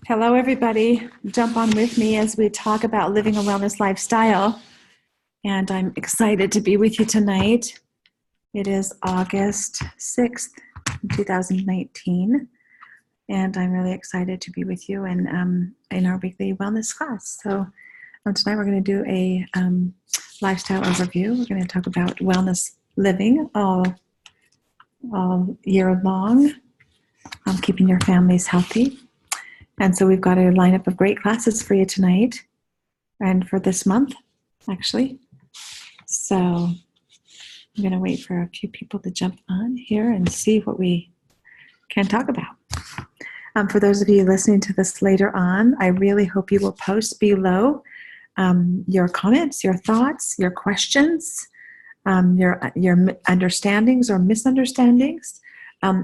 Hello, everybody. Jump on with me as we talk about living a wellness lifestyle. And I'm excited to be with you tonight. It is August 6th, 2019. And I'm really excited to be with you in our weekly wellness class. So tonight we're going to do a lifestyle overview. We're going to talk about wellness living all year long, keeping your families healthy. And so we've got a lineup of great classes for you tonight and for this month, actually. So I'm going to wait for a few people to jump on here and see what we can talk about. For those of you listening to this later on, I really hope you will post below your comments, your thoughts, your questions, your understandings or misunderstandings.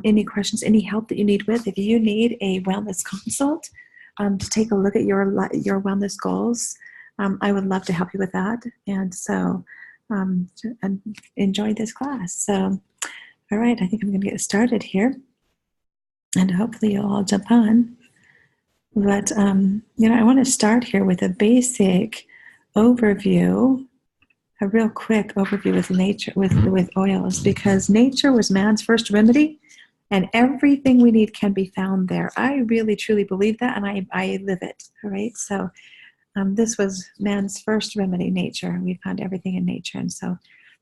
Any questions, any help that you need with. If you need a wellness consult to take a look at your wellness goals, I would love to help you with that. And so enjoy this class. So, all right, I think I'm going to get started here. And hopefully you'll all jump on. But, I want to start here with a basic overview, a real quick overview with nature, with oils, because nature was man's first remedy. And everything we need can be found there. I really, truly believe that, and I live it, all right? So this was man's first remedy, nature. We found everything in nature, and so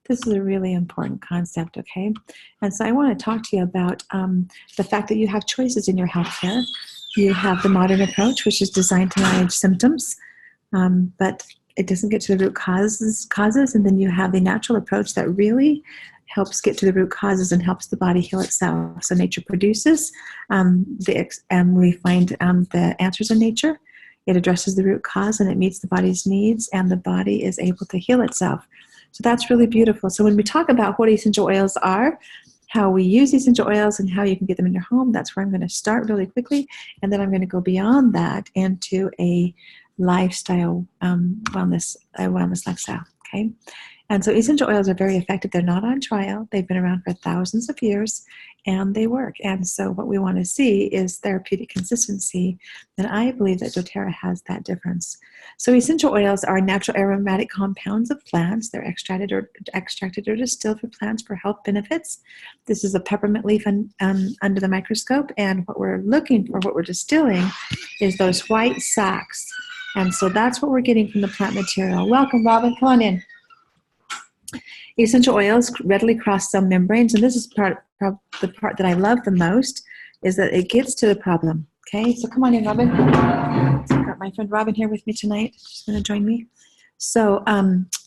this is a really important concept, okay? And so I want to talk to you about the fact that you have choices in your healthcare. You have the modern approach, which is designed to manage symptoms, but it doesn't get to the root causes, and then you have the natural approach that really helps get to the root causes and helps the body heal itself. So nature produces, we find the answers in nature. It addresses the root cause and it meets the body's needs, and the body is able to heal itself. So that's really beautiful. So when we talk about what essential oils are, how we use essential oils, and how you can get them in your home, that's where I'm going to start really quickly, and then I'm going to go beyond that into a lifestyle, wellness lifestyle, okay? And so essential oils are very effective. They're not on trial. They've been around for thousands of years, and they work. And so what we want to see is therapeutic consistency, and I believe that doTERRA has that difference. So essential oils are natural aromatic compounds of plants. They're extracted or distilled from plants for health benefits. This is a peppermint leaf under the microscope, and what we're looking for, what we're distilling, is those white sacs. And so that's what we're getting from the plant material. Welcome, Robin. Come on in. Essential oils readily cross cell membranes, and this is the part that I love the most, is that it gets to the problem. Okay, so come on in, Robin. So I've got my friend Robin here with me tonight. She's going to join me. So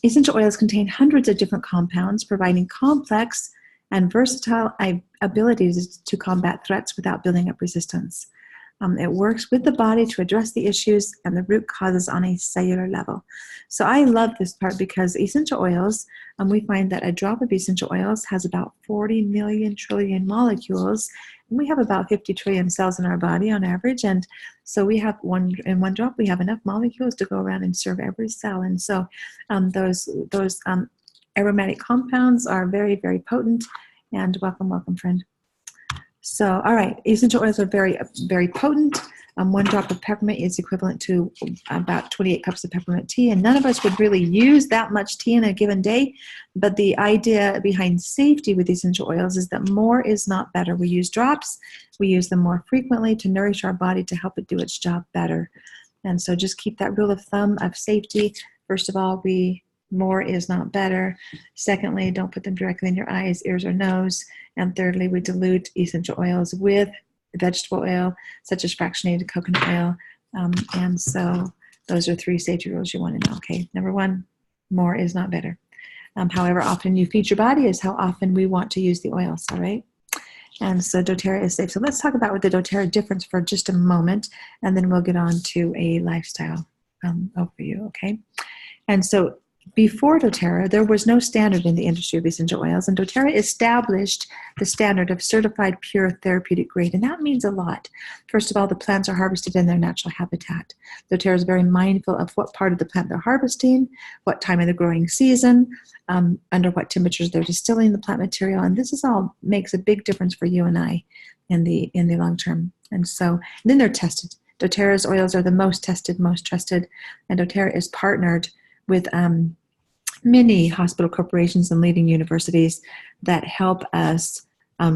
essential oils contain hundreds of different compounds, providing complex and versatile abilities to combat threats without building up resistance. It works with the body to address the issues and the root causes on a cellular level. So I love this part because essential oils, we find that a drop of essential oils has about 40 million trillion molecules, and we have about 50 trillion cells in our body on average. And so we have one drop, we have enough molecules to go around and serve every cell. And so those aromatic compounds are very, very potent. And welcome, friend. So, all right, essential oils are very, very potent. 1 drop of peppermint is equivalent to about 28 cups of peppermint tea, and none of us would really use that much tea in a given day. But the idea behind safety with essential oils is that more is not better. We use drops. We use them more frequently to nourish our body to help it do its job better. And so just keep that rule of thumb of safety. First of all, more is not better. Secondly, don't put them directly in your eyes, ears, or nose. And thirdly, we dilute essential oils with vegetable oil, such as fractionated coconut oil. And so those are 3 safety rules you want to know. Okay, number 1, more is not better. However often you feed your body is how often we want to use the oils, all right? And so doTERRA is safe. So let's talk about what the doTERRA difference for just a moment, and then we'll get on to a lifestyle overview, okay? And so before doTERRA, there was no standard in the industry of essential oils, and doTERRA established the standard of certified pure therapeutic grade, and that means a lot. First of all, the plants are harvested in their natural habitat. doTERRA is very mindful of what part of the plant they're harvesting, what time of the growing season, under what temperatures they're distilling the plant material, and this is all makes a big difference for you and I in the long term. And so then they're tested. doTERRA's oils are the most tested, most trusted, and doTERRA is partnered with many hospital corporations and leading universities that help us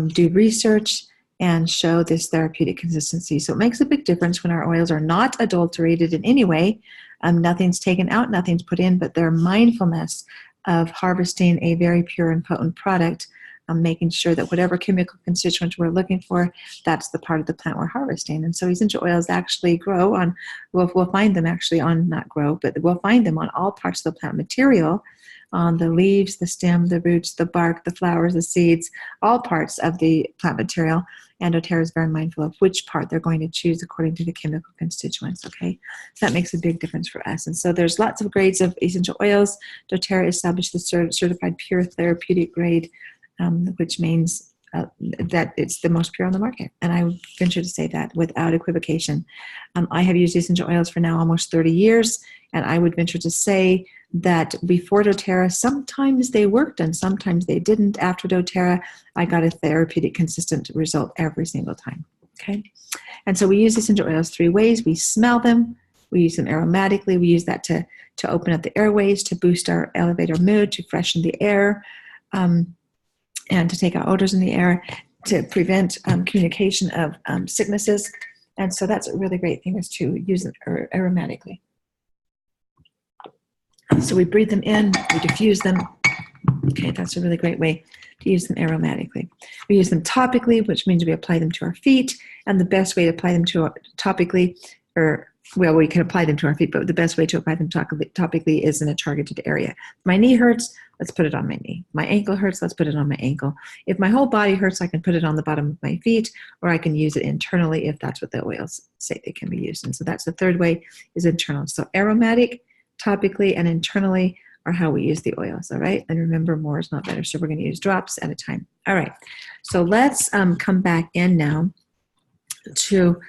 do research and show this therapeutic consistency. So it makes a big difference when our oils are not adulterated in any way. Nothing's taken out, nothing's put in, but their mindfulness of harvesting a very pure and potent product, making sure that whatever chemical constituent we're looking for, that's the part of the plant we're harvesting. And so essential oils actually grow on, we'll find them actually on, not grow, but we'll find them on all parts of the plant material, on the leaves, the stem, the roots, the bark, the flowers, the seeds, all parts of the plant material. And doTERRA is very mindful of which part they're going to choose according to the chemical constituents, okay? So that makes a big difference for us. And so there's lots of grades of essential oils. doTERRA established the certified pure therapeutic grade, which means that it's the most pure on the market. And I would venture to say that without equivocation. I have used essential oils for now almost 30 years, and I would venture to say that before doTERRA, sometimes they worked and sometimes they didn't. After doTERRA, I got a therapeutic consistent result every single time, okay? And so we use essential oils 3 ways. We smell them, we use them aromatically, we use that to open up the airways, to boost our, elevate our mood, to freshen the air, and to take out odors in the air, to prevent communication of sicknesses. And so that's a really great thing, is to use them aromatically. So we breathe them in, we diffuse them. Okay, that's a really great way to use them aromatically. We use them topically, which means we apply them to our feet. And the best way to apply them to topically, or well, we can apply them to our feet, but the best way to apply them topically is in a targeted area. If my knee hurts, let's put it on my knee. My ankle hurts, let's put it on my ankle. If my whole body hurts, I can put it on the bottom of my feet, or I can use it internally if that's what the oils say they can be used. And so that's the third way, is internal. So aromatic, topically, and internally are how we use the oils, all right? And remember, more is not better, so we're going to use drops at a time. All right, so let's come back in now to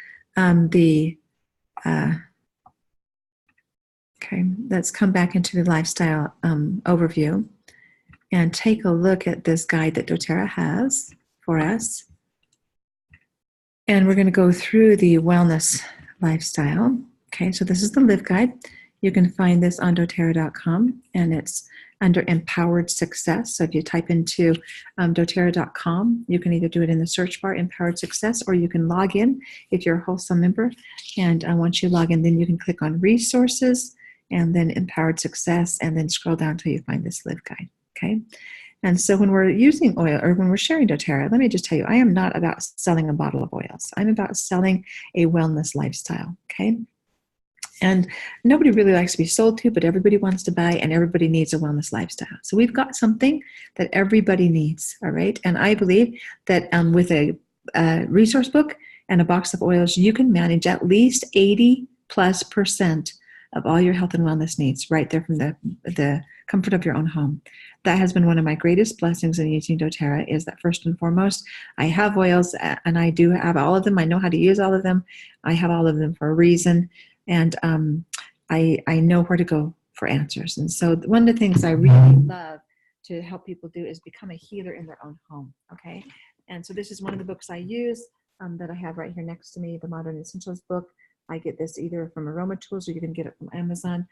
let's come back into the lifestyle overview and take a look at this guide that doTERRA has for us. And we're going to go through the wellness lifestyle. Okay, so this is the Live Guide. You can find this on doTERRA.com, and it's under Empowered Success. So if you type into doTERRA.com, you can either do it in the search bar, Empowered Success, or you can log in if you're a Wholesome member. And once you log in, then you can click on Resources, and then Empowered Success, and then scroll down until you find this Live Guide, okay? And so when we're using oil, or when we're sharing doTERRA, let me just tell you, I am not about selling a bottle of oils. I'm about selling a wellness lifestyle, okay? And nobody really likes to be sold to, but everybody wants to buy, and everybody needs a wellness lifestyle. So we've got something that everybody needs, all right? And I believe that with a resource book and a box of oils, you can manage at least 80+% of all your health and wellness needs right there from the comfort of your own home. That has been one of my greatest blessings in using doTERRA, is that first and foremost, I have oils, and I do have all of them. I know how to use all of them. I have all of them for a reason. And I know where to go for answers. And so one of the things I really love to help people do is become a healer in their own home, okay? And so this is one of the books I use that I have right here next to me, the Modern Essentials book. I get this either from Aroma Tools, or you can get it from Amazon.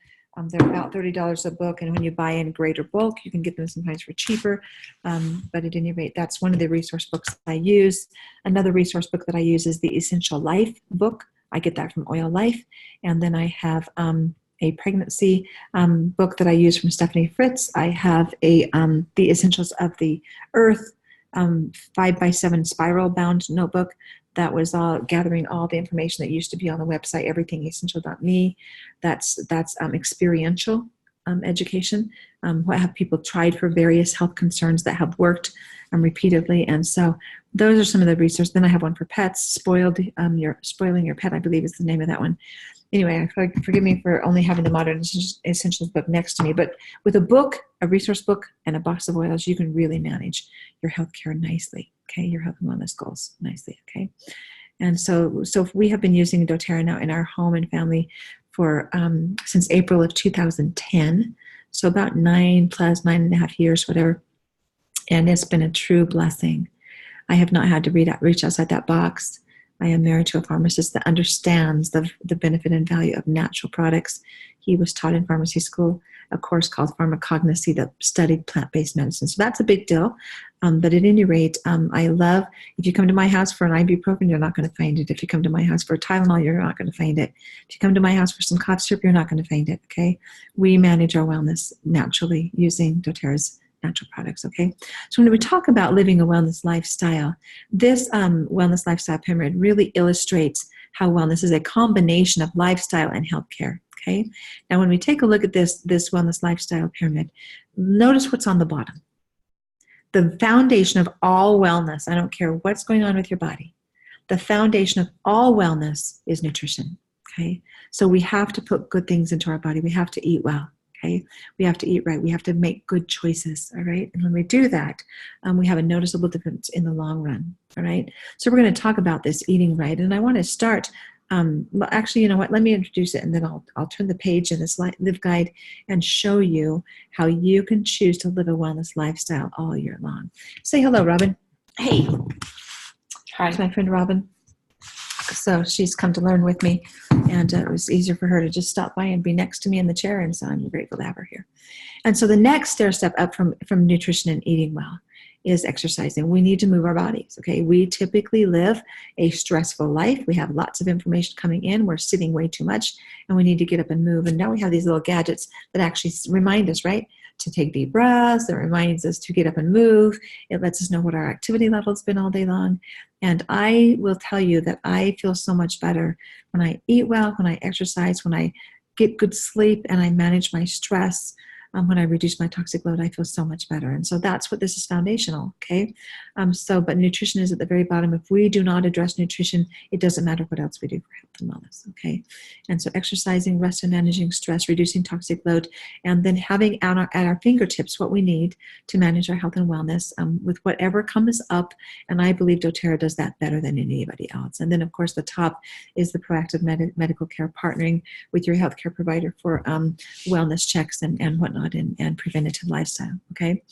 They're about $30 a book, and when you buy in greater bulk, you can get them sometimes for cheaper. But at any rate, that's one of the resource books I use. Another resource book that I use is the Essential Life book. I get that from Oil Life. And then I have a pregnancy book that I use from Stephanie Fritz. I have the Essentials of the Earth 5x7 spiral bound notebook that was all gathering all the information that used to be on the website, everythingessential.me. That's experiential education. What have people tried for various health concerns that have worked repeatedly. And so those are some of the resources. Then I have one for pets, Spoiling Your Pet, I believe is the name of that one. Anyway, forgive me for only having the Modern Essentials book next to me, but with a book, a resource book, and a box of oils, you can really manage your healthcare nicely, okay? Your health and wellness goals nicely, okay? And so we have been using doTERRA now in our home and family for since April of 2010, so about 9.5 years, whatever. And it's been a true blessing. I have not had to reach outside that box. I am married to a pharmacist that understands the benefit and value of natural products. He was taught in pharmacy school a course called pharmacognosy that studied plant-based medicine. So that's a big deal. But at any rate, I love, if you come to my house for an ibuprofen, you're not going to find it. If you come to my house for a Tylenol, you're not going to find it. If you come to my house for some cough syrup, you're not going to find it, okay? We manage our wellness naturally using doTERRA's natural products, okay? So when we talk about living a wellness lifestyle, this wellness lifestyle pyramid really illustrates how wellness is a combination of lifestyle and healthcare, okay? Now, when we take a look at this wellness lifestyle pyramid, notice what's on the bottom. The foundation of all wellness, I don't care what's going on with your body, the foundation of all wellness is nutrition, okay? So we have to put good things into our body. We have to eat well. Okay, we have to eat right. We have to make good choices, all right? And when we do that, we have a noticeable difference in the long run, all right? So we're going to talk about this eating right. And I want to start, well, actually, you know what? Let me introduce it, and then I'll turn the page in this Live Guide and show you how you can choose to live a wellness lifestyle all year long. Say hello, Robin. Hey. Hi. It's my friend Robin. So she's come to learn with me, and it was easier for her to just stop by and be next to me in the chair, and so I'm grateful to have her here. And so the next stair step up from nutrition and eating well is exercising. We need to move our bodies, okay? We typically live a stressful life. We have lots of information coming in. We're sitting way too much, and we need to get up and move. And now we have these little gadgets that actually remind us, right, to take deep breaths. It reminds us to get up and move. It lets us know what our activity level has been all day long. And I will tell you that I feel so much better when I eat well, when I exercise, when I get good sleep, and I manage my stress. When I reduce my toxic load, I feel so much better. And so that's what this is foundational, okay? But nutrition is at the very bottom. If we do not address nutrition, it doesn't matter what else we do for health and wellness, okay? And so exercising, rest, and managing stress, reducing toxic load, and then having at our fingertips what we need to manage our health and wellness with whatever comes up. And I believe doTERRA does that better than anybody else. And then, of course, the top is the proactive medical care, partnering with your healthcare provider for wellness checks and whatnot. And preventative lifestyle, okay?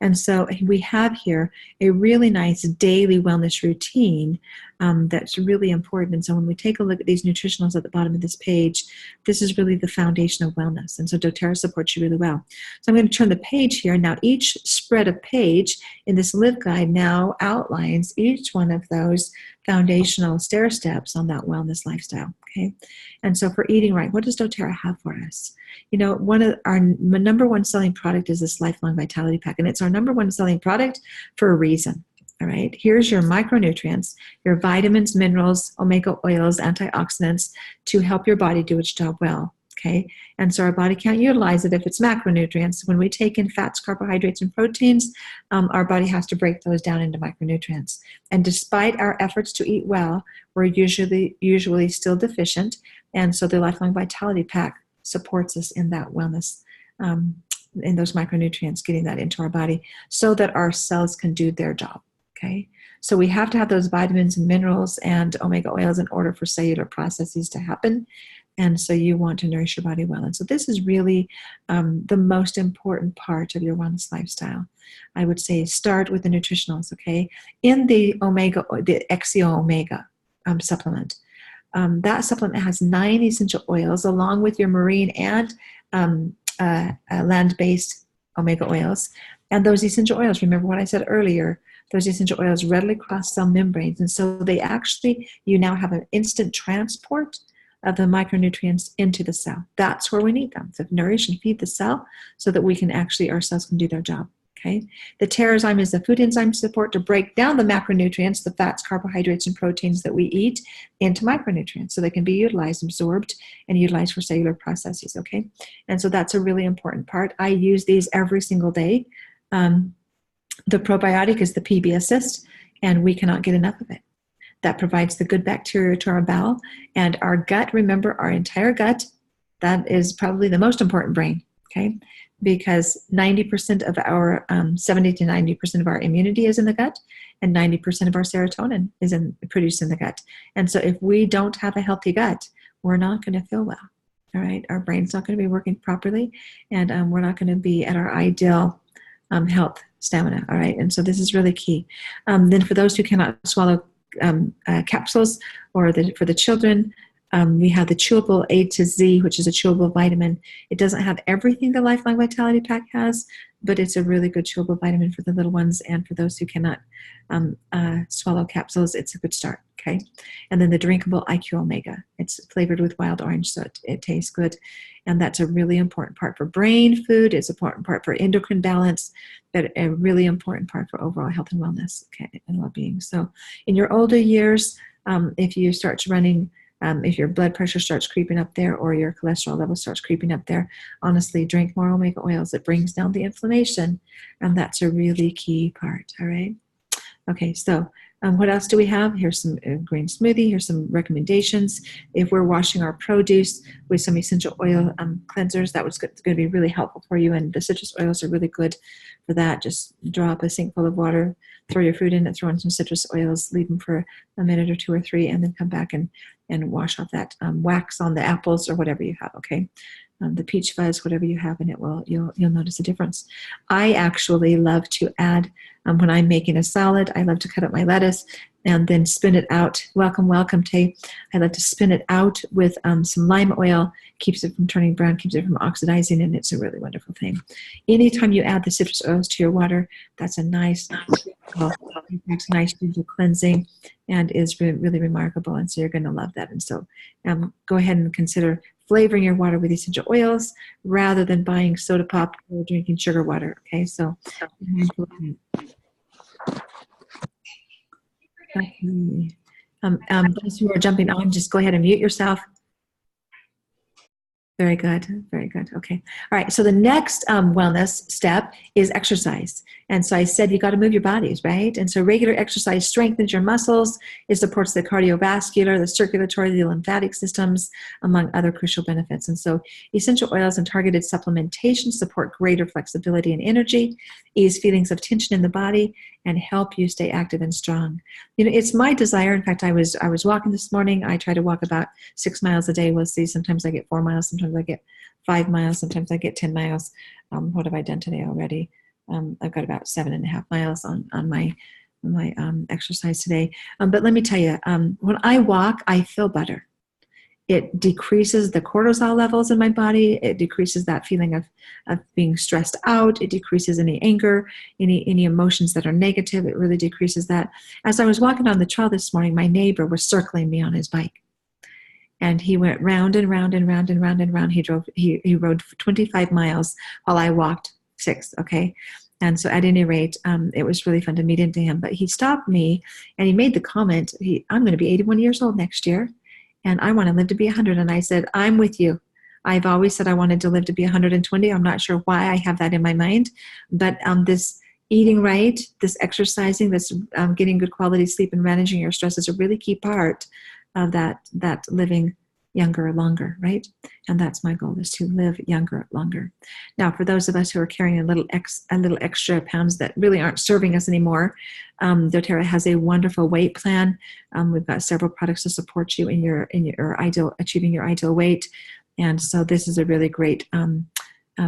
And so we have here a really nice daily wellness routine that's really important. And so when we take a look at these nutritionals at the bottom of this page, this is really the foundation of wellness. And so doTERRA supports you really well. So I'm going to turn the page here. Now each spread of page in this Live Guide now outlines each one of those foundational stair steps on that wellness lifestyle, okay? And so for eating right, what does doTERRA have for us? You know, one of our number one selling product is this Lifelong Vitality Pack, and it's our number one selling product for a reason. All right, here's your micronutrients, your vitamins, minerals, omega oils, antioxidants to help your body do its job well. Okay, and so our body can't utilize it if it's macronutrients. When we take in fats, carbohydrates, and proteins, our body has to break those down into micronutrients. And despite our efforts to eat well, we're usually still deficient. And so the Lifelong Vitality Pack supports us in that wellness, in those micronutrients, getting that into our body so that our cells can do their job. Okay, so we have to have those vitamins and minerals and omega oils in order for cellular processes to happen. And so you want to nourish your body well. And so this is really the most important part of your wellness lifestyle. I would say start with the nutritionals, okay? In the XCO Omega supplement, that supplement has 9 essential oils along with your marine and land-based omega oils. And those essential oils, remember what I said earlier, those essential oils readily cross cell membranes. And so they actually, you now have an instant transport of the micronutrients into the cell. That's where we need them, to nourish and feed the cell so that we can actually, our cells can do their job, okay? The TERRAzyme is the food enzyme support to break down the macronutrients, the fats, carbohydrates, and proteins that we eat into micronutrients so they can be utilized, absorbed, and utilized for cellular processes, okay? And so that's a really important part. I use these every single day. The probiotic is the PB Assist, and we cannot get enough of it. That provides the good bacteria to our bowel and our gut. Remember, our entire gut, that is probably the most important brain, okay? Because 90% of our, 70 to 90% of our immunity is in the gut, and 90% of our serotonin is produced in the gut. And so if we don't have a healthy gut, we're not going to feel well, all right? Our brain's not going to be working properly, and we're not going to be at our ideal health stamina, all right? And so this is really key. Then for those who cannot swallow capsules, or for the children. We have the chewable A to Z, which is a chewable vitamin. It doesn't have everything the Lifelong Vitality Pack has, but it's a really good chewable vitamin for the little ones, and for those who cannot swallow capsules, it's a good start, okay? And then the drinkable IQ Omega. It's flavored with wild orange, so it tastes good. And that's a really important part for brain food. It's an important part for endocrine balance, but a really important part for overall health and wellness, okay, and well-being. So in your older years, if you start running, if your blood pressure starts creeping up there, or your cholesterol level starts creeping up there, honestly, drink more omega oils. It brings down the inflammation, and that's a really key part, all right? Okay, so what else do we have? Here's some green smoothie. Here's some recommendations. If we're washing our produce with some essential oil cleansers, that was going to be really helpful for you, and the citrus oils are really good for that. Just draw up a sink full of water, throw your fruit in it, throw in some citrus oils, leave them for a minute or 2 or 3, and then come back and wash off that wax on the apples or whatever you have, okay? The peach fuzz, whatever you have, and you'll notice a difference. I actually love to add, when I'm making a salad, I love to cut up my lettuce and then spin it out. Welcome, Tay. I like to spin it out with some lime oil, keeps it from turning brown, keeps it from oxidizing, and it's a really wonderful thing. Anytime you add the citrus oils to your water, that's a nice gentle cleansing, and is really remarkable, and so you're going to love that. And so go ahead and consider flavoring your water with essential oils rather than buying soda pop or drinking sugar water, okay? So those who are jumping on, just go ahead and mute yourself. Very good. Okay. All right. So the next wellness step is exercise. And so I said you got to move your bodies, right? And so regular exercise strengthens your muscles. It supports the cardiovascular, the circulatory, the lymphatic systems, among other crucial benefits. And so essential oils and targeted supplementation support greater flexibility and energy, ease feelings of tension in the body, and help you stay active and strong. You know, it's my desire. In fact, I was walking this morning. I try to walk about 6 miles a day. We'll see. Sometimes I get 4 miles. Sometimes I get 5 miles. Sometimes I get 10 miles. What have I done today already? I've got about 7.5 miles on my exercise today. But let me tell you, when I walk, I feel better. It decreases the cortisol levels in my body. It decreases that feeling of being stressed out. It decreases any anger, any emotions that are negative. It really decreases that. As I was walking on the trail this morning, my neighbor was circling me on his bike. And he went round and round and round and round and round. He rode 25 miles while I walked 6, okay? And so at any rate, it was really fun to meet into him. But he stopped me and he made the comment, I'm going to be 81 years old next year, and I want to live to be 100. And I said, I'm with you. I've always said I wanted to live to be 120. I'm not sure why I have that in my mind. But this eating right, this exercising, this getting good quality sleep and managing your stress is a really key part of that living younger longer, right? And that's my goal, is to live younger longer. Now, for those of us who are carrying a little extra pounds that really aren't serving us anymore, doTERRA has a wonderful weight plan. We've got several products to support you in your achieving your ideal weight. And so this is a really great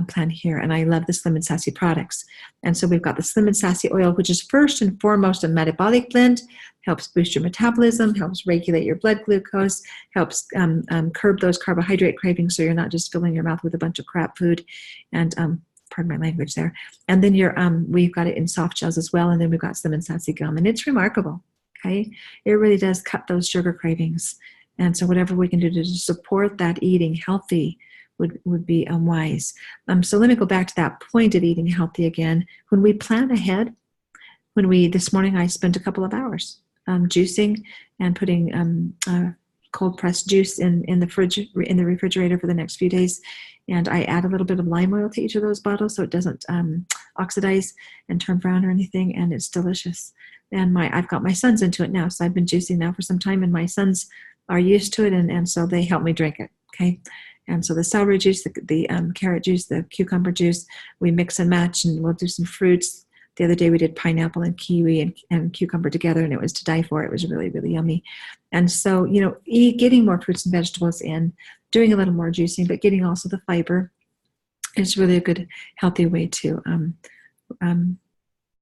plan here. And I love the Slim and Sassy products. And so we've got the Slim and Sassy oil, which is first and foremost a metabolic blend, helps boost your metabolism, helps regulate your blood glucose, helps curb those carbohydrate cravings so you're not just filling your mouth with a bunch of crap food. And pardon my language there. And then we've got it in soft gels as well. And then we've got Slim and Sassy gum. And it's remarkable, okay? It really does cut those sugar cravings. And so whatever we can do to support that eating healthy would be wise. So let me go back to that point of eating healthy again. When we plan ahead, this morning I spent a couple of hours juicing and putting cold pressed juice in the refrigerator for the next few days. And I add a little bit of lime oil to each of those bottles so it doesn't oxidize and turn brown or anything, and it's delicious. And I've got my sons into it now, so I've been juicing now for some time, and my sons are used to it, and so they help me drink it, okay? And so the celery juice, the carrot juice, the cucumber juice, we mix and match, and we'll do some fruits. The other day we did pineapple and kiwi and cucumber together, and it was to die for. It was really, really yummy. And so, getting more fruits and vegetables in, doing a little more juicing, but getting also the fiber is really a good, healthy way to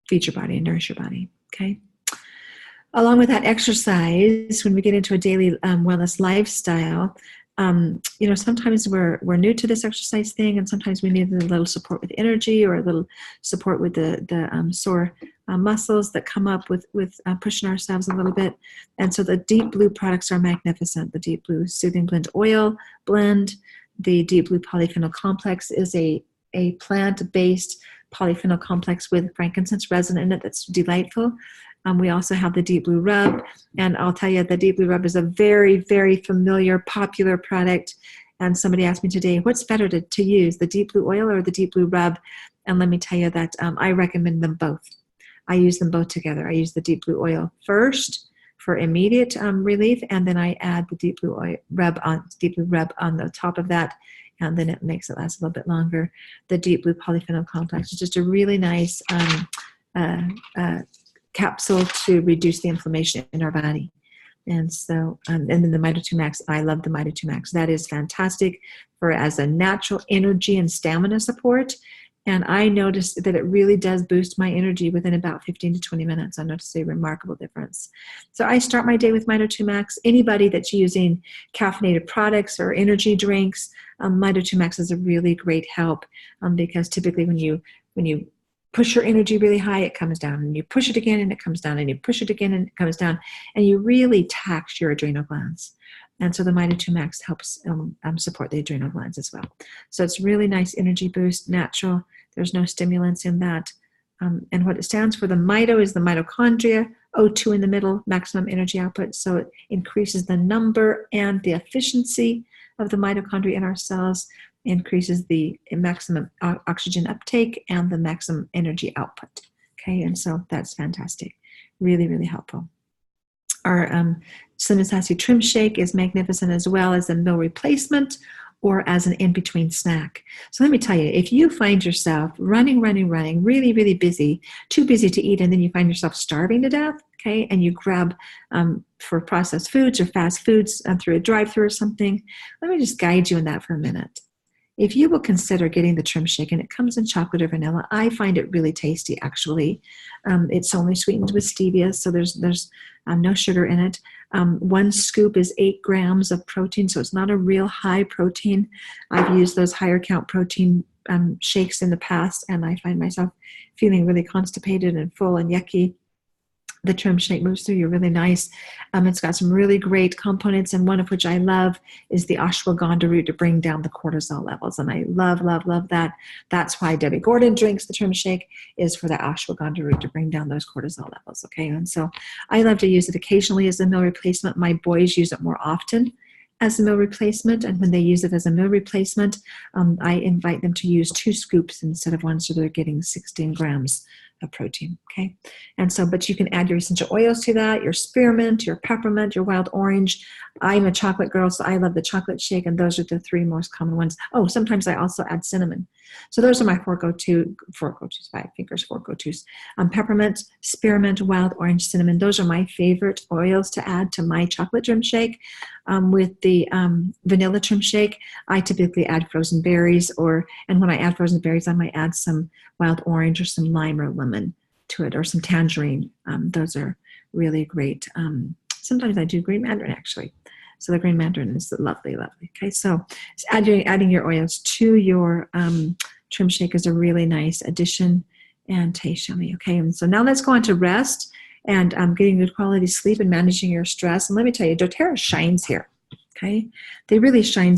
feed your body and nourish your body, okay? Along with that exercise, when we get into a daily wellness lifestyle, sometimes we're new to this exercise thing, and sometimes we need a little support with energy or a little support with the sore muscles that come up with pushing ourselves a little bit. And so the Deep Blue products are magnificent. The Deep Blue Soothing Blend Oil blend, the Deep Blue Polyphenol Complex is a plant-based polyphenol complex with frankincense resin in it that's delightful. We also have the Deep Blue Rub, and I'll tell you, the Deep Blue Rub is a very, very familiar, popular product. And somebody asked me today, what's better to use, the Deep Blue Oil or the Deep Blue Rub? And let me tell you that I recommend them both. I use them both together. I use the Deep Blue Oil first for immediate relief, and then I add the Deep Blue Rub on the top of that, and then it makes it last a little bit longer. The Deep Blue Polyphenol Complex is just a really nice capsule to reduce the inflammation in our body. And so, and then the Mito 2 Max, I love the Mito 2 Max. That is fantastic as a natural energy and stamina support. And I noticed that it really does boost my energy within about 15 to 20 minutes. I noticed a remarkable difference. So I start my day with Mito 2 Max. Anybody that's using caffeinated products or energy drinks, Mito 2 Max is a really great help because typically when you push your energy really high, it comes down, and you push it again and it comes down, and you push it again and it comes down, and you really tax your adrenal glands. And so the Mito 2 Max helps support the adrenal glands as well. So it's really nice energy boost, natural. There's no stimulants in that. And what it stands for, the mito is the mitochondria, O2 in the middle, maximum energy output. So it increases the number and the efficiency of the mitochondria in our cells, increases the maximum oxygen uptake and the maximum energy output. Okay, and so that's fantastic. Really, really helpful. Our Slim and Sassy Trim Shake is magnificent as well as a meal replacement or as an in-between snack. So let me tell you, if you find yourself running, really, really busy, too busy to eat, and then you find yourself starving to death, okay, and you grab for processed foods or fast foods through a drive-thru or something, let me just guide you in that for a minute. If you will consider getting the Trim Shake, and it comes in chocolate or vanilla, I find it really tasty, actually. It's only sweetened with stevia, so there's no sugar in it. 1 scoop is 8 grams of protein, so it's not a real high protein. I've used those higher count protein shakes in the past, and I find myself feeling really constipated and full and yucky. The Trim Shake moves through you really nice. It's got some really great components, and one of which I love is the ashwagandha root to bring down the cortisol levels. And I love, love, love that. That's why Debbie Gordon drinks the Trim Shake, is for the ashwagandha root to bring down those cortisol levels. Okay, and so I love to use it occasionally as a meal replacement. My boys use it more often as a meal replacement, and when they use it as a meal replacement, I invite them to use 2 scoops instead of 1, so they're getting 16 grams of protein, okay? And so, but you can add your essential oils to that, your spearmint, your peppermint, your wild orange. I'm a chocolate girl, so I love the chocolate shake, and those are the 3 most common ones. Oh, sometimes I also add cinnamon. So those are my 4 go-tos, 5 fingers, 4 go-tos. Peppermint, spearmint, wild orange, cinnamon. Those are my favorite oils to add to my chocolate Trim Shake. With the vanilla Trim Shake, I typically add frozen berries, and when I add frozen berries, I might add some wild orange or some lime or lemon to it, or some tangerine. Those are really great. Sometimes I do green mandarin, actually. So the green mandarin is lovely, lovely. Okay, so adding your oils to your Trim Shake is a really nice addition and tastes yummy. Okay, and so now let's go on to rest and getting good quality sleep and managing your stress. And let me tell you, doTERRA shines here. Okay, they really shine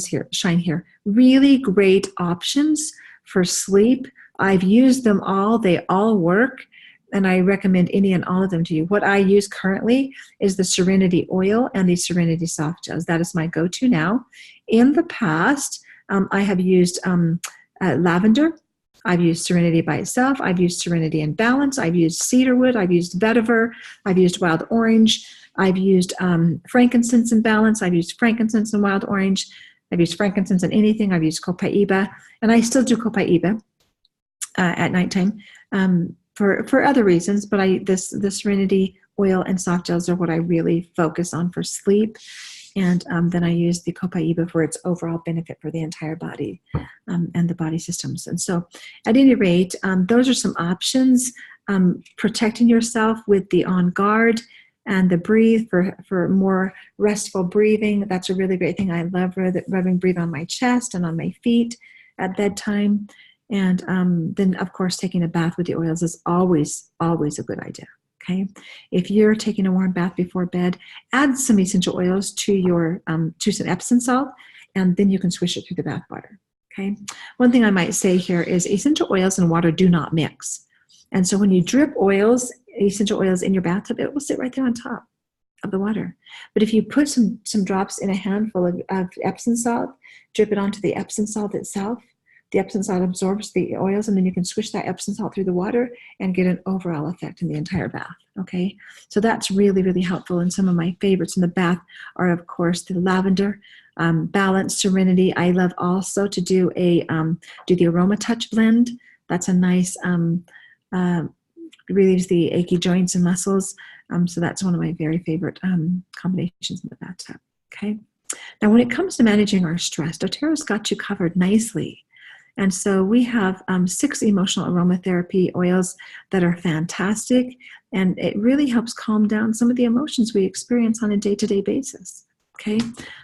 here. Really great options for sleep. I've used them all. They all work. And I recommend any and all of them to you. What I use currently is the Serenity Oil and the Serenity Soft Gels. That is my go-to now. In the past, I have used lavender. I've used Serenity by itself. I've used Serenity in Balance. I've used cedarwood. I've used vetiver. I've used wild orange. I've used frankincense in Balance. I've used frankincense and wild orange. I've used frankincense in anything. I've used copaiba. And I still do copaiba at nighttime. For other reasons, but the Serenity Oil and Soft Gels are what I really focus on for sleep. And then I use the copaiba for its overall benefit for the entire body and the body systems. And so at any rate, those are some options. Protecting yourself with the On Guard And the breathe for more restful breathing. That's a really great thing. I love rubbing breathe on my chest and on my feet at bedtime. And then, of course, taking a bath with the oils is always, always a good idea. Okay, if you're taking a warm bath before bed, add some essential oils to your to some Epsom salt, and then you can swish it through the bath water. Okay, one thing I might say here is essential oils and water do not mix, and so when you drip essential oils in your bathtub, it will sit right there on top of the water. But if you put some drops in a handful of Epsom salt, drip it onto the Epsom salt itself, the Epsom salt absorbs the oils, and then you can swish that Epsom salt through the water and get an overall effect in the entire bath, okay? So that's really, really helpful. And some of my favorites in the bath are, of course, the lavender, balance, serenity. I love also to do the aroma touch blend. That's a nice, relieves the achy joints and muscles. So that's one of my very favorite combinations in the bathtub, okay? Now, when it comes to managing our stress, doTERRA's got you covered nicely. And so we have 6 emotional aromatherapy oils that are fantastic, and it really helps calm down some of the emotions we experience on a day-to-day basis, okay?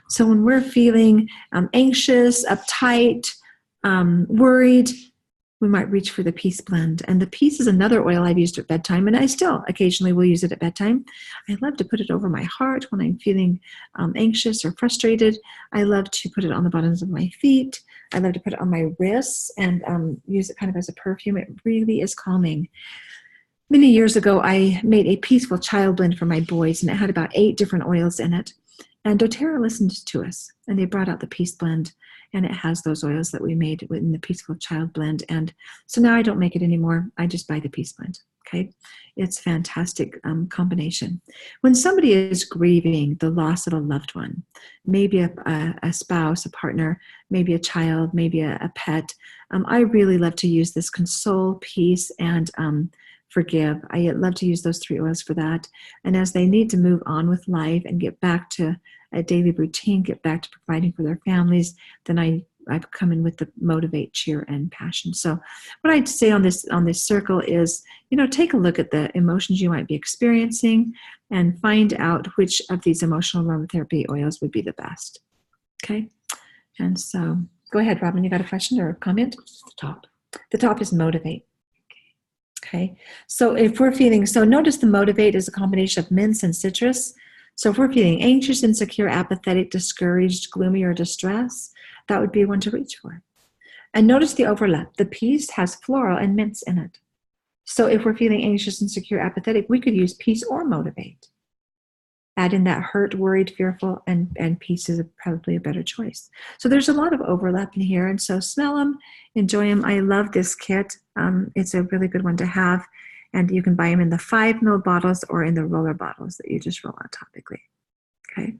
So when we're feeling anxious, uptight, worried, we might reach for the Peace Blend. And the Peace is another oil I've used at bedtime, and I still occasionally will use it at bedtime. I love to put it over my heart when I'm feeling anxious or frustrated. I love to put it on the bottoms of my feet. I love to put it on my wrists and use it kind of as a perfume. It really is calming. Many years ago, I made a Peaceful Child Blend for my boys, and it had about 8 different oils in it. And doTERRA listened to us, and they brought out the Peace Blend, and it has those oils that we made in the Peaceful Child Blend. And so now I don't make it anymore. I just buy the Peace Blend, okay? It's a fantastic combination. When somebody is grieving the loss of a loved one, maybe a spouse, a partner, maybe a child, maybe a pet, I really love to use this Console, Peace, and Forgive. I love to use those 3 oils for that. And as they need to move on with life and get back to a daily routine, get back to providing for their families, then I come in with the Motivate, Cheer, and Passion. So what I'd say on this circle is, take a look at the emotions you might be experiencing and find out which of these emotional aromatherapy oils would be the best. Okay? And so go ahead, Robin, you got a question or a comment? The top is Motivate. Okay, so if we're feeling, notice the Motivate is a combination of mints and citrus. So if we're feeling anxious, insecure, apathetic, discouraged, gloomy, or distressed, that would be one to reach for. And notice the overlap. The Peace has floral and mints in it. So if we're feeling anxious, insecure, apathetic, we could use Peace or Motivate. Add in that hurt, worried, fearful, and Peace is probably a better choice. So there's a lot of overlap in here, and so smell them, enjoy them. I love this kit. It's a really good one to have, and you can buy them in the 5 ml bottles or in the roller bottles that you just roll on topically. Okay.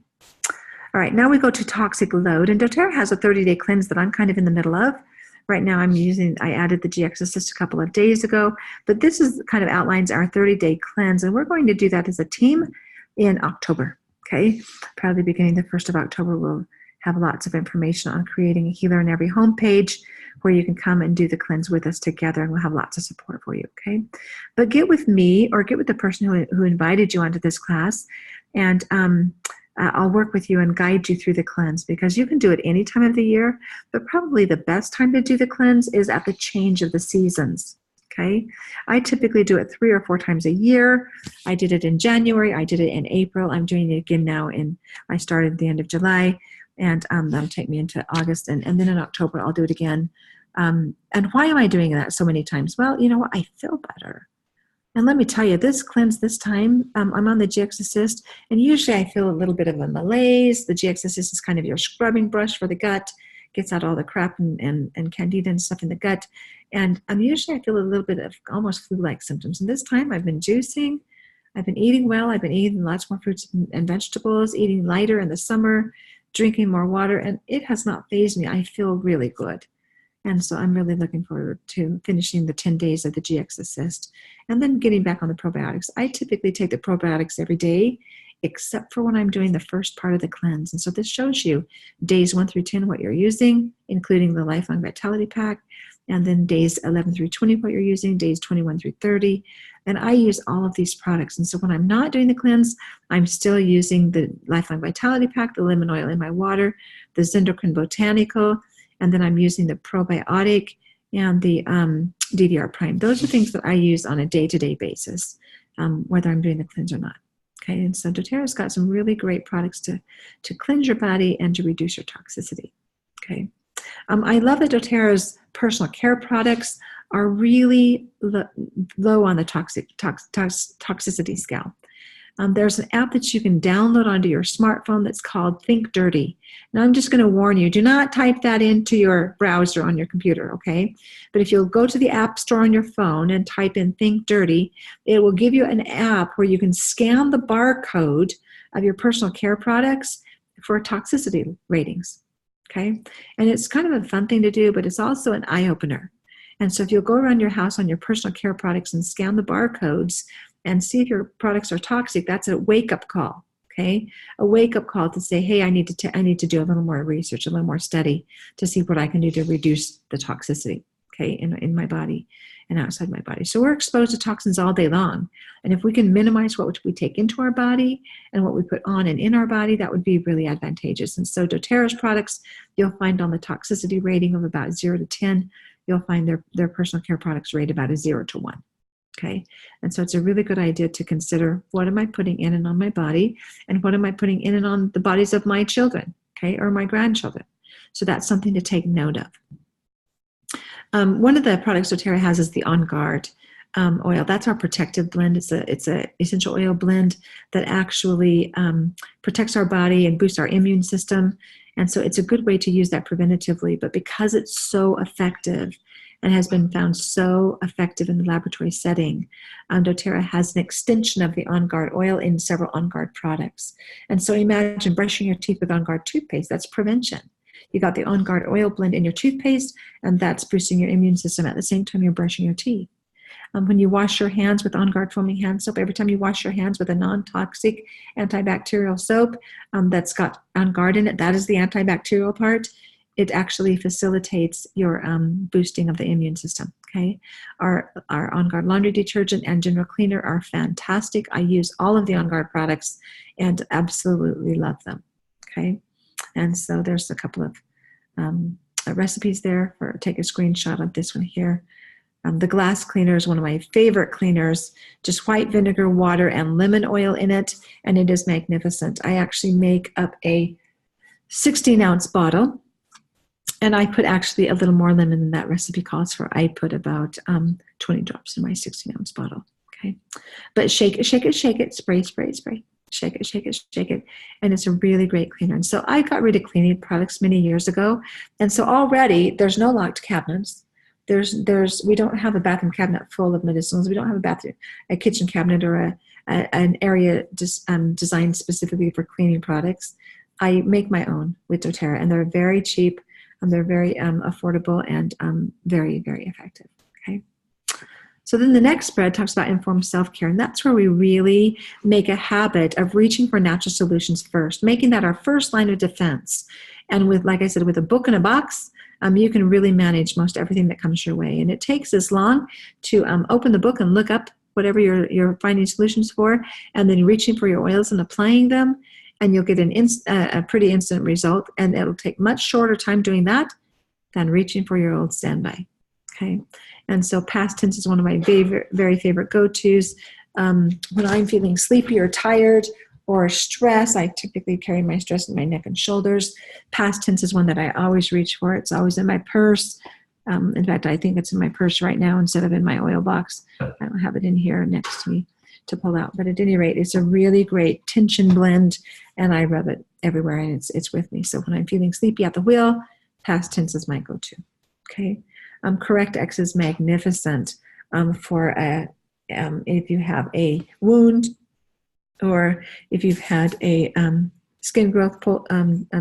All right, now we go to Toxic Load, and doTERRA has a 30-day cleanse that I'm kind of in the middle of. Right now I added the GX Assist a couple of days ago, but this is kind of outlines our 30-day cleanse, and we're going to do that as a team in October, okay? Probably beginning the 1st of October, we'll have lots of information on creating a Healer in Every homepage where you can come and do the cleanse with us together, and we'll have lots of support for you, okay? But get with me or get with the person who invited you onto this class, and I'll work with you and guide you through the cleanse, because you can do it any time of the year, but probably the best time to do the cleanse is at the change of the seasons. Okay, I typically do it 3 or 4 times a year. I did it in January. I did it in April. I'm doing it again now. I started at the end of July, and that'll take me into August. And then in October, I'll do it again. And why am I doing that so many times? Well, you know what? I feel better. And let me tell you, this cleanse this time, I'm on the GX Assist, and usually I feel a little bit of a malaise. The GX Assist is kind of your scrubbing brush for the gut. Gets out all the crap and candida and stuff in the gut. And usually I feel a little bit of almost flu-like symptoms. And this time I've been juicing. I've been eating well. I've been eating lots more fruits and vegetables, eating lighter in the summer, drinking more water, and it has not fazed me. I feel really good. And so I'm really looking forward to finishing the 10 days of the GX Assist and then getting back on the probiotics. I typically take the probiotics every day, except for when I'm doing the first part of the cleanse. And so this shows you days 1 through 10 what you're using, including the Lifelong Vitality Pack. and then days 11 through 24 you're using, days 21 through 30. And I use all of these products. And so when I'm not doing the cleanse, I'm still using the Lifelong Vitality Pack, the lemon oil in my water, the Zendocrine Botanical, and then I'm using the probiotic and the DDR Prime. Those are things that I use on a day-to-day basis, whether I'm doing the cleanse or not. Okay, and so doTERRA's got some really great products to cleanse your body and to reduce your toxicity. Okay, I love that doTERRA's personal care products are really low on the toxicity scale. There's an app that you can download onto your smartphone that's called Think Dirty. Now, I'm just going to warn you, do not type that into your browser on your computer, okay? But if you'll go to the App Store on your phone and type in Think Dirty, it will give you an app where you can scan the barcode of your personal care products for toxicity ratings, okay? And it's kind of a fun thing to do, but it's also an eye-opener. And so if you'll go around your house on your personal care products and scan the barcodes and see if your products are toxic, that's a wake-up call, okay? A wake-up call to say, hey, I need to do a little more research, a little more study to see what I can do to reduce the toxicity, okay, in my body and outside my body. So we're exposed to toxins all day long. And if we can minimize what we take into our body and what we put on and in our body, that would be really advantageous. And so doTERRA's products, you'll find on the toxicity rating of about 0 to 10, you'll find their personal care products rate about a 0 to 1. Okay, and so it's a really good idea to consider, what am I putting in and on my body, and what am I putting in and on the bodies of my children, okay, or my grandchildren. So that's something to take note of. One of the products doTERRA has is the On Guard oil. That's our protective blend. It's a essential oil blend that actually protects our body and boosts our immune system. And so it's a good way to use that preventatively. But because it's so effective and has been found so effective in the laboratory setting, doTERRA has an extension of the On Guard oil in several On Guard products. And so imagine brushing your teeth with On Guard toothpaste. That's prevention. You got the On Guard oil blend in your toothpaste, and that's boosting your immune system at the same time you're brushing your teeth. When you wash your hands with On Guard foaming hand soap, every time you wash your hands with a non-toxic antibacterial soap that's got On Guard in it, that is the antibacterial part. It actually facilitates your boosting of the immune system, okay? Our On Guard laundry detergent and general cleaner are fantastic. I use all of the On Guard products and absolutely love them, okay? And so there's a couple of recipes there. Take a screenshot of this one here. The glass cleaner is one of my favorite cleaners, just white vinegar, water, and lemon oil in it, and it is magnificent. I actually make up a 16-ounce bottle, and I put actually a little more lemon than that recipe calls for. I put about 20 drops in my 16-ounce bottle, okay? But shake it, shake it, shake it, spray, spray, spray. Shake it, shake it, shake it, and it's a really great cleaner. And so I got rid of cleaning products many years ago, and so already there's no locked cabinets. We don't have a bathroom cabinet full of medicinals. We don't have a kitchen cabinet or an area just designed specifically for cleaning products. I make my own with doTERRA, and they're very cheap, and they're very affordable and very, very effective. Okay. So then the next spread talks about informed self-care, and that's where we really make a habit of reaching for natural solutions first, making that our first line of defense. And with, like I said, with a book in a box, you can really manage most everything that comes your way. And it takes as long to open the book and look up whatever you're finding solutions for, and then reaching for your oils and applying them, and you'll get a pretty instant result. And it'll take much shorter time doing that than reaching for your old standby. Okay. And so past tense is one of my very favorite go-tos. When I'm feeling sleepy or tired or stress, I typically carry my stress in my neck and shoulders. Past tense is one that I always reach for. It's always in my purse. In fact, I think it's in my purse right now instead of in my oil box. I don't have it in here next to me to pull out. But at any rate, it's a really great tension blend, and I rub it everywhere, and it's with me. So when I'm feeling sleepy at the wheel, past tense is my go-to. Okay. Correct X is magnificent for if you have a wound, or if you've had a skin growth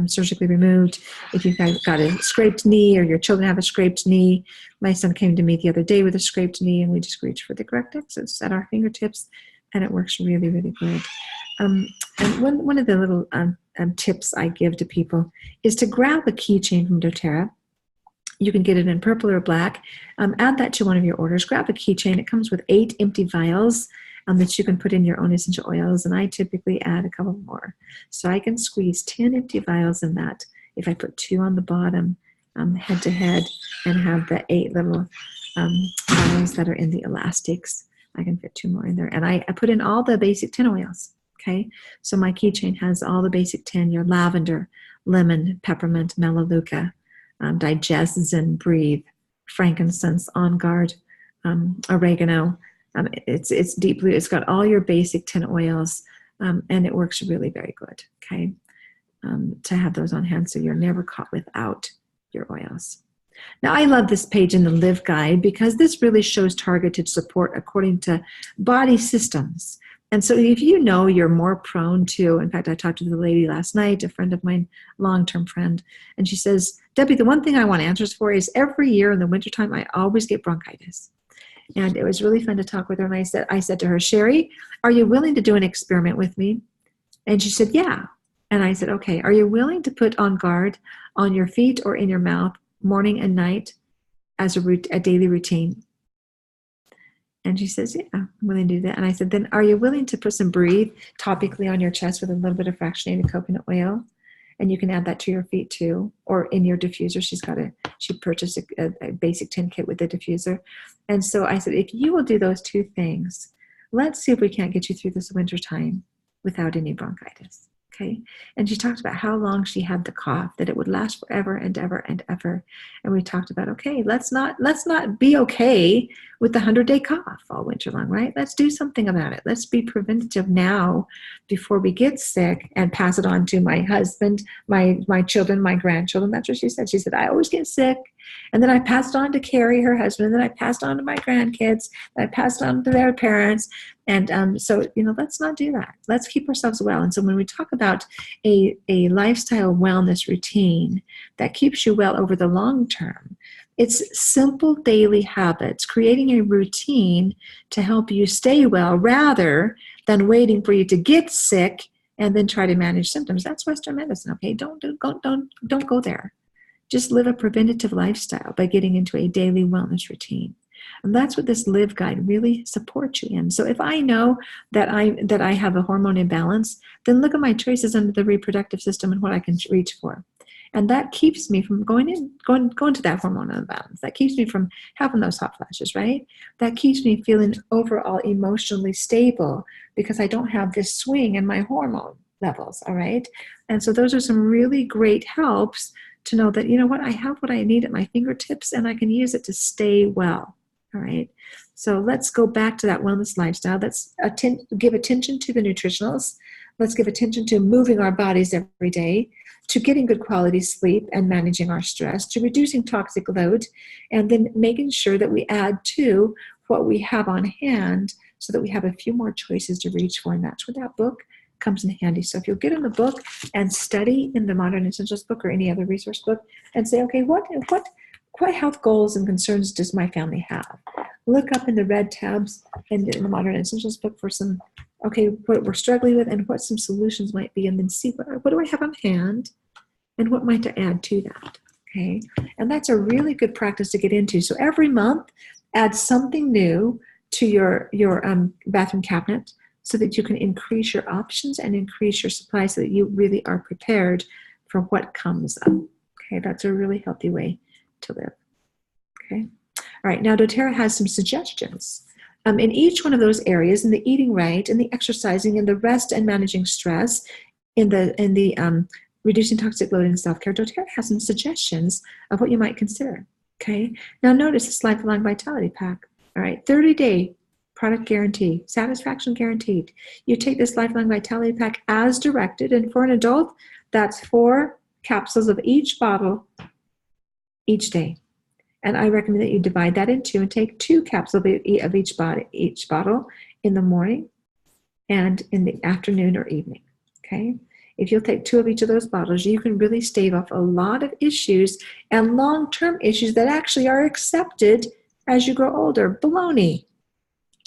surgically removed, if you've got a scraped knee, or your children have a scraped knee. My son came to me the other day with a scraped knee, and we just reach for the Correct X's at our fingertips, and it works really, really good. And one of the little tips I give to people is to grab a keychain from doTERRA You can get it in purple or black. Add that to one of your orders. Grab a keychain. It comes with 8 empty vials that you can put in your own essential oils, and I typically add a couple more. So I can squeeze 10 empty vials in that if I put 2 on the bottom, head to head, and have the 8 little vials that are in the elastics. I can fit 2 more in there. And I put in all the basic 10 oils, okay? So my keychain has all the basic 10, your lavender, lemon, peppermint, melaleuca, digest, zen, breathe, frankincense, on guard, oregano. It's deeply, it's got all your basic 10 oils, and it works really very good, okay? To have those on hand so you're never caught without your oils. Now, I love this page in the Live Guide because this really shows targeted support according to body systems. And so if you know you're more prone to, in fact, I talked to the lady last night, a friend of mine, long-term friend, and she says, Debbie, the one thing I want answers for is every year in the wintertime, I always get bronchitis. And it was really fun to talk with her. And I said to her, Sherry, are you willing to do an experiment with me? And she said, yeah. And I said, okay, are you willing to put On Guard on your feet or in your mouth morning and night as a daily routine? And she says, yeah, I'm willing to do that. And I said, then are you willing to put some Breathe topically on your chest with a little bit of fractionated coconut oil? And you can add that to your feet too, or in your diffuser. She purchased a basic 10 kit with the diffuser. And so I said, if you will do those 2 things, let's see if we can't get you through this winter time without any bronchitis. Okay. And she talked about how long she had the cough, that it would last forever and ever and ever. And we talked about, okay, let's not be okay with the 100-day cough all winter long, right? Let's do something about it. Let's be preventative now before we get sick and pass it on to my husband, my children, my grandchildren. That's what she said. She said, I always get sick. And then I passed on to Carrie, her husband, and then I passed on to my grandkids, and I passed on to their parents. And so, let's not do that. Let's keep ourselves well. And so when we talk about a lifestyle wellness routine that keeps you well over the long term, it's simple daily habits, creating a routine to help you stay well rather than waiting for you to get sick and then try to manage symptoms. That's Western medicine, okay? Don't go there. Just live a preventative lifestyle by getting into a daily wellness routine. And that's what this Live Guide really supports you in. So if I know that I have a hormone imbalance, then look at my choices under the reproductive system and what I can reach for. And that keeps me from going to that hormonal imbalance. That keeps me from having those hot flashes, right? That keeps me feeling overall emotionally stable because I don't have this swing in my hormone levels, all right? And so those are some really great helps to know that, I have what I need at my fingertips and I can use it to stay well. All right. So let's go back to that wellness lifestyle. Let's give attention to the nutritionals. Let's give attention to moving our bodies every day, to getting good quality sleep and managing our stress, to reducing toxic load, and then making sure that we add to what we have on hand so that we have a few more choices to reach for. And that's where that book comes in handy. So if you'll get in the book and study in the Modern Essentials book or any other resource book and say, okay, what health goals and concerns does my family have? Look up in the red tabs in the Modern Essentials book for some, okay, what we're struggling with and what some solutions might be, and then see what do I have on hand and what might I add to that, okay? And that's a really good practice to get into. So every month, add something new to your bathroom cabinet so that you can increase your options and increase your supply so that you really are prepared for what comes up, okay? That's a really healthy way to live. Okay. All right. Now, doTERRA has some suggestions in each one of those areas: in the eating right, in the exercising, in the rest and managing stress, in the reducing toxic load and self-care. doTERRA has some suggestions of what you might consider. Okay. Now, notice this lifelong vitality pack. All right. 30-day product guarantee, satisfaction guaranteed. You take this lifelong vitality pack as directed, and for an adult, that's 4 capsules of each bottle each day. And I recommend that you divide that in 2 and take 2 capsules of each bottle in the morning and in the afternoon or evening, okay? If you'll take 2 of each of those bottles, you can really stave off a lot of issues and long-term issues that actually are accepted as you grow older. Baloney,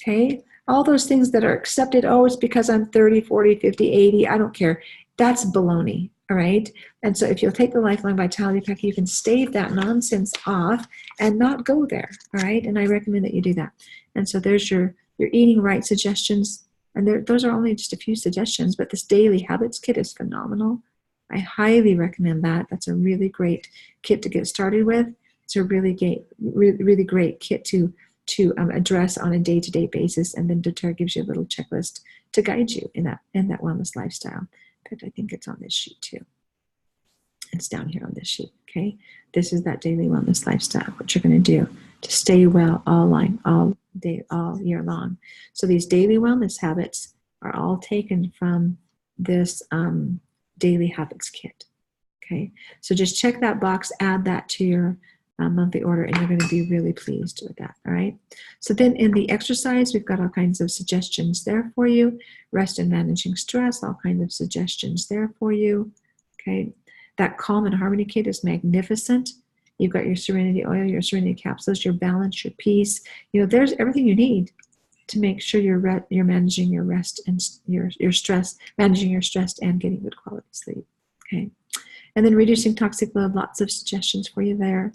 okay? All those things that are accepted, oh, it's because I'm 30, 40, 50, 80, I don't care. That's baloney. All right. And so if you'll take the Lifelong Vitality Pack, you can stave that nonsense off and not go there. All right. And I recommend that you do that. And so there's your eating right suggestions. And those are only just a few suggestions, but this Daily Habits Kit is phenomenal. I highly recommend that. That's a really great kit to get started with. It's a really great kit to address on a day-to-day basis. And then doTERRA gives you a little checklist to guide you in that wellness lifestyle. In fact, I think it's on this sheet too. It's down here on this sheet, okay? This is that daily wellness lifestyle, what you're going to do to stay well all year long. So these daily wellness habits are all taken from this Daily Habits Kit, okay? So just check that box, add that to your monthly order, and you're going to be really pleased with that, all right? So then in the exercise, we've got all kinds of suggestions there for you. Rest and managing stress, all kinds of suggestions there for you, okay? That Calm and Harmony Kit is magnificent. You've got your Serenity Oil, your Serenity Capsules, your balance, your peace. You know, there's everything you need to make sure you're managing your rest and your stress, managing your stress and getting good quality sleep, okay? And then reducing toxic load, lots of suggestions for you there.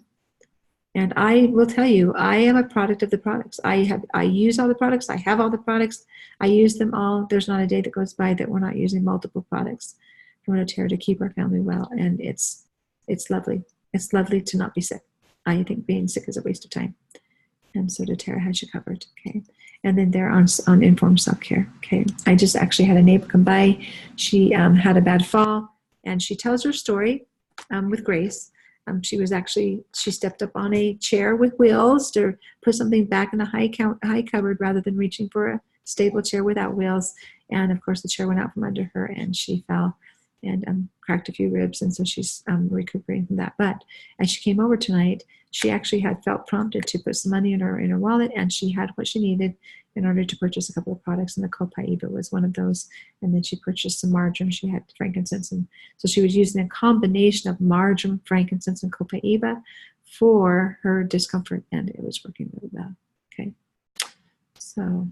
And I will tell you, I am a product of the products. I use all the products. I have all the products. I use them all. There's not a day that goes by that we're not using multiple products from doTERRA to keep our family well. And it's lovely. It's lovely to not be sick. I think being sick is a waste of time. And so doTERRA has you covered, okay? And then they're on informed self-care, okay? I just actually had a neighbor come by. She had a bad fall, and she tells her story with grace. She stepped up on a chair with wheels to put something back in a high cupboard rather than reaching for a stable chair without wheels. And of course the chair went out from under her and she fell and cracked a few ribs. And so she's recuperating from that. But as she came over tonight, she actually had felt prompted to put some money in her wallet, and she had what she needed in order to purchase a couple of products, and the copaiba was one of those. And then she purchased some marjoram. She had frankincense, and so she was using a combination of marjoram, frankincense, and copaiba for her discomfort, and it was working really well. Okay, so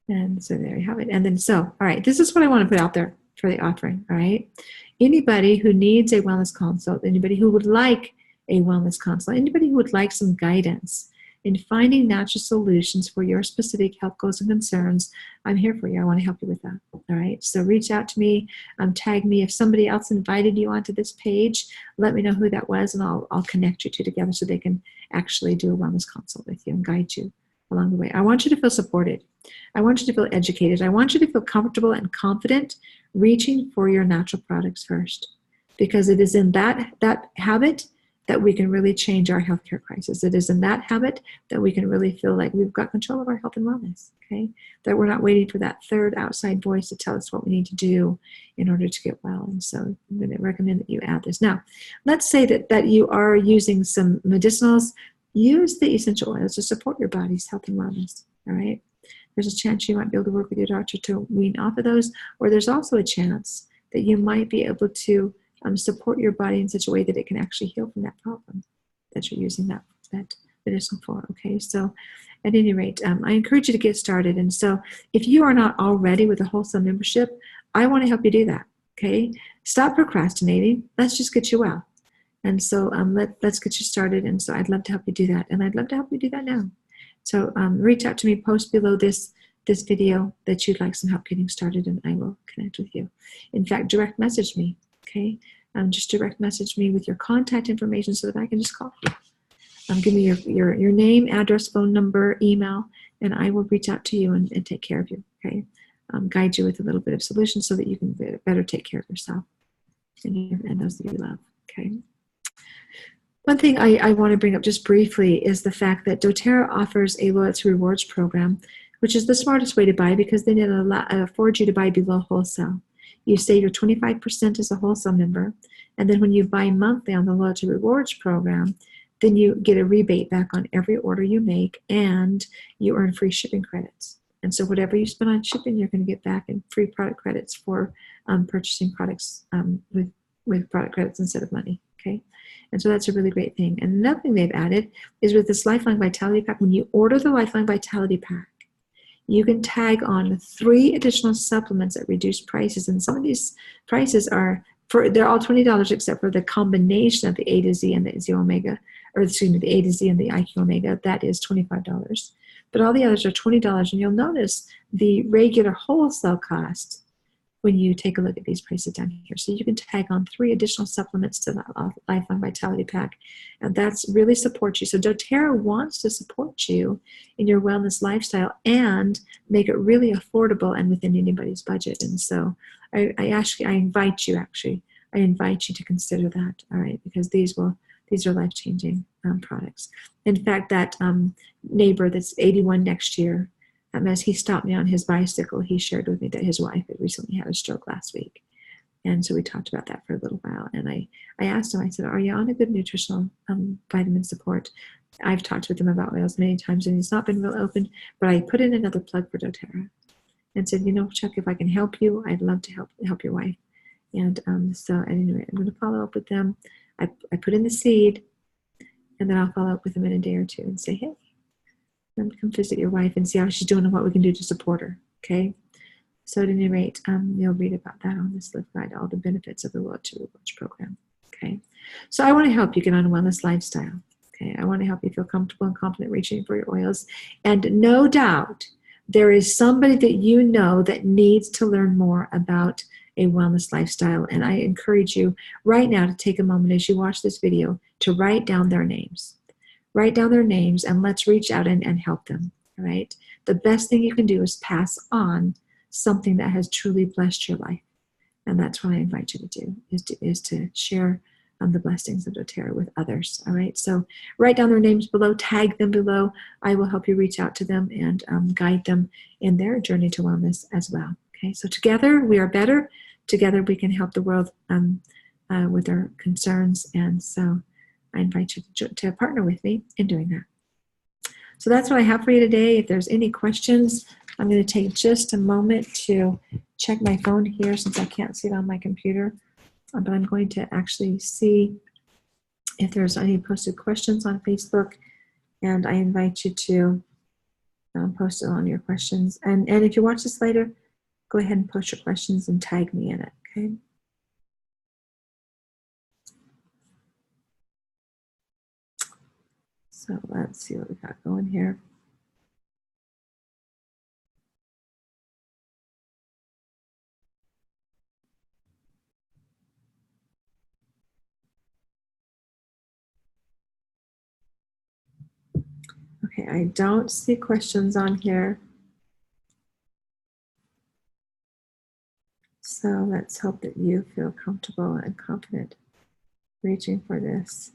there you have it. And then all right, this is what I want to put out there for the offering. All right, anybody who needs a wellness consult, anybody who would like a wellness consult, anybody who would like some guidance in finding natural solutions for your specific health goals and concerns, I'm here for you. I want to help you with that. All right. So reach out to me, tag me. If somebody else invited you onto this page, let me know who that was, and I'll connect you two together so they can actually do a wellness consult with you and guide you along the way. I want you to feel supported. I want you to feel educated. I want you to feel comfortable and confident reaching for your natural products first, because it is in that habit that we can really change our healthcare crisis. It is in that habit that we can really feel like we've got control of our health and wellness, okay? That we're not waiting for that third outside voice to tell us what we need to do in order to get well. And so I'm going to recommend that you add this. Now, let's say that you are using some medicinals. Use the essential oils to support your body's health and wellness, all right? There's a chance you might be able to work with your doctor to wean off of those, or there's also a chance that you might be able to support your body in such a way that it can actually heal from that problem that you're using that medicine for, okay? So at any rate, I encourage you to get started. And so if you are not already with a wholesale membership, I want to help you do that, okay? Stop procrastinating. Let's just get you well. And so let's get you started. And so I'd love to help you do that. And I'd love to help you do that now. So reach out to me, post below this video that you'd like some help getting started, and I will connect with you. In fact, direct message me. Okay, just direct message me with your contact information so that I can just call you. Give me your name, address, phone number, email, and I will reach out to you and take care of you. Okay, guide you with a little bit of solution so that you can better take care of yourself and those that you love. Okay. One thing I want to bring up just briefly is the fact that doTERRA offers a loyalty rewards program, which is the smartest way to buy because then it affords you to buy below wholesale. You save your 25% as a wholesale member, and then when you buy monthly on the Loyalty Rewards program, then you get a rebate back on every order you make, and you earn free shipping credits. And so whatever you spend on shipping, you're going to get back in free product credits for purchasing products with product credits instead of money, okay? And so that's a really great thing. And another thing they've added is with this Lifelong Vitality Pack, when you order the Lifelong Vitality Pack, you can tag on 3 additional supplements at reduced prices. And some of these prices are they're all $20 except for the combination of the A to Z and the Z Omega, or excuse me, the A to Z and the IQ Omega. That is $25. But all the others are $20, and you'll notice the regular wholesale cost when you take a look at these prices down here. So you can tag on 3 additional supplements to that Lifelong Vitality Pack, and that's really supports you. So doTERRA wants to support you in your wellness lifestyle and make it really affordable and within anybody's budget. And so I invite you to consider that, all right, because these are life-changing products. In fact, that neighbor that's 81 next year, as he stopped me on his bicycle, he shared with me that his wife had recently had a stroke last week. And so we talked about that for a little while. And I asked him, I said, are you on a good nutritional vitamin support? I've talked with him about oils many times, and he's not been real open, but I put in another plug for doTERRA and said, you know, Chuck, if I can help you, I'd love to help your wife. And so anyway, I'm going to follow up with them. I put in the seed, and then I'll follow up with them in a day or two and say, hey, come visit your wife and see how she's doing and what we can do to support her, okay? So at any rate, you'll read about that on this Live Guide, all the benefits of the Road to Rewards program, okay? So I want to help you get on a wellness lifestyle, okay? I want to help you feel comfortable and confident reaching for your oils. And no doubt, there is somebody that you know that needs to learn more about a wellness lifestyle. And I encourage you right now to take a moment as you watch this video to write down their names. Write down their names and let's reach out and help them, all right? The best thing you can do is pass on something that has truly blessed your life. And that's what I invite you to do, is to share the blessings of doTERRA with others, all right? So write down their names below, tag them below. I will help you reach out to them and guide them in their journey to wellness as well, okay? So together we are better. Together we can help the world with our concerns. And so I invite you to partner with me in doing that. So that's what I have for you today. If there's any questions, I'm going to take just a moment to check my phone here since I can't see it on my computer. But I'm going to actually see if there's any posted questions on Facebook, and I invite you to post it on your questions. And if you watch this later, go ahead and post your questions and tag me in it, okay? So let's see what we got going here. Okay, I don't see questions on here. So let's hope that you feel comfortable and confident reaching for this.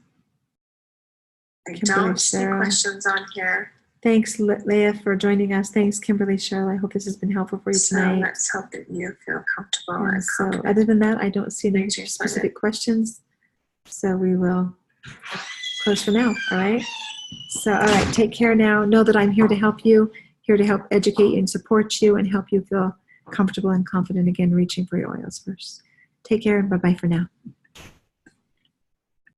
I don't see questions on here. Thanks, Leah, for joining us. Thanks, Kimberly, Cheryl. I hope this has been helpful for you tonight. So let's hope that you feel comfortable. And so other than that, I don't see any specific questions. So we will close for now, all right? So, all right, take care now. Know that I'm here to help you, here to help educate you and support you and help you feel comfortable and confident again reaching for your oils first. Take care and bye-bye for now.